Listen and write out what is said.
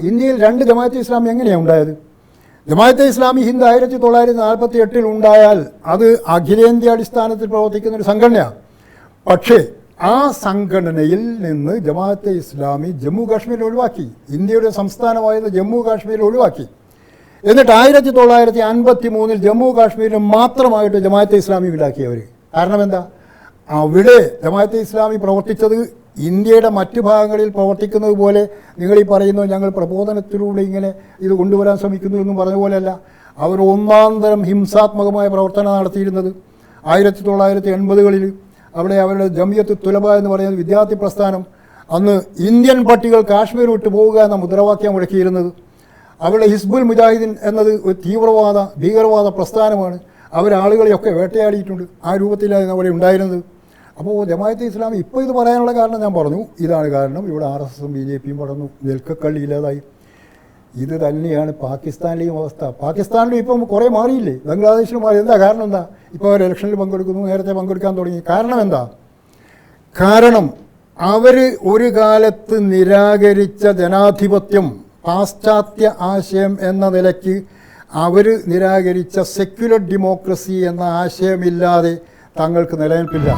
ഇന്ത്യയിൽ രണ്ട് ജമാഅത്തെ ഇസ്ലാമി എങ്ങനെയാണ് ഉണ്ടായത്? ജമാഅത്തെ ഇസ്ലാമി ഹിന്ദ് 1948 ഉണ്ടായാൽ അത് അഖിലേന്ത്യാ അടിസ്ഥാനത്തിൽ പ്രവർത്തിക്കുന്ന ഒരു സംഘടനയാണ്. പക്ഷേ ആ സംഘടനയിൽ നിന്ന് ജമാഅത്തെ ഇസ്ലാമി ജമ്മു കാശ്മീർ ഒഴിവാക്കി, ഇന്ത്യയുടെ സംസ്ഥാനമായിരുന്ന ജമ്മു കാശ്മീർ ഒഴിവാക്കി. എന്നിട്ട് 1953 ജമ്മു കാശ്മീരിൽ മാത്രമായിട്ട് ജമാഅത്തെ ഇസ്ലാമി ഉണ്ടാക്കിയവർ. കാരണം എന്താ? അവിടെ ജമാഅത്തെ ഇസ്ലാമി പ്രവർത്തിച്ചത് ഇന്ത്യയുടെ മറ്റു ഭാഗങ്ങളിൽ പ്രവർത്തിക്കുന്നത് പോലെ നിങ്ങൾ ഈ പറയുന്നു ഞങ്ങൾ പ്രബോധനത്തിലൂടെ ഇങ്ങനെ ഇത് കൊണ്ടുവരാൻ ശ്രമിക്കുന്നു എന്നും പറഞ്ഞ പോലെയല്ല. അവർ ഒന്നാന്തരം ഹിംസാത്മകമായ പ്രവർത്തനം നടത്തിയിരുന്നത് 1980കളിൽ. അവിടെ അവരുടെ ജമിയത്ത് തുലബ എന്ന് പറയുന്ന വിദ്യാർത്ഥി പ്രസ്ഥാനം അന്ന് ഇന്ത്യൻ പട്ടികൾ കാശ്മീർ വിട്ടു പോവുക എന്ന മുദ്രാവാക്യം മുഴക്കിയിരുന്നത്. അവരുടെ ഹിസ്ബുൽ മുജാഹിദീൻ എന്നത് ഒരു ഭീകരവാദ പ്രസ്ഥാനമാണ്. അവരാളുകളെയൊക്കെ വേട്ടയാടിയിട്ടുണ്ട്. ആ രൂപത്തിലായിരുന്നു അവിടെ ഉണ്ടായിരുന്നത്. അപ്പോൾ ജമാഅത്തെ ഇസ്ലാമി ഇപ്പോൾ ഇത് പറയാനുള്ള കാരണം ഞാൻ പറഞ്ഞു, ഇതാണ് കാരണം. ഇവിടെ RSSും BJPയും പടർന്നു, നിൽക്കക്കള്ളി ഇല്ലാതായി. ഇത് തന്നെയാണ് പാകിസ്ഥാനിലെയും അവസ്ഥ. പാകിസ്ഥാനിലും ഇപ്പം കുറേ മാറിയില്ലേ, ബംഗ്ലാദേശിലും മാറി. എന്താ കാരണം? എന്താ ഇപ്പോൾ അവർ ഇലക്ഷനിൽ പങ്കെടുക്കുന്നു, നേരത്തെ പങ്കെടുക്കാൻ തുടങ്ങി. കാരണം എന്താ? കാരണം അവർ ഒരു കാലത്ത് നിരാകരിച്ച ജനാധിപത്യം, പാശ്ചാത്യ ആശയം എന്ന നിലയ്ക്ക് അവർ നിരാകരിച്ച സെക്യുലർ ഡെമോക്രസി എന്ന ആശയമില്ലാതെ തങ്ങൾക്ക് നിലനിൽപ്പില്ല.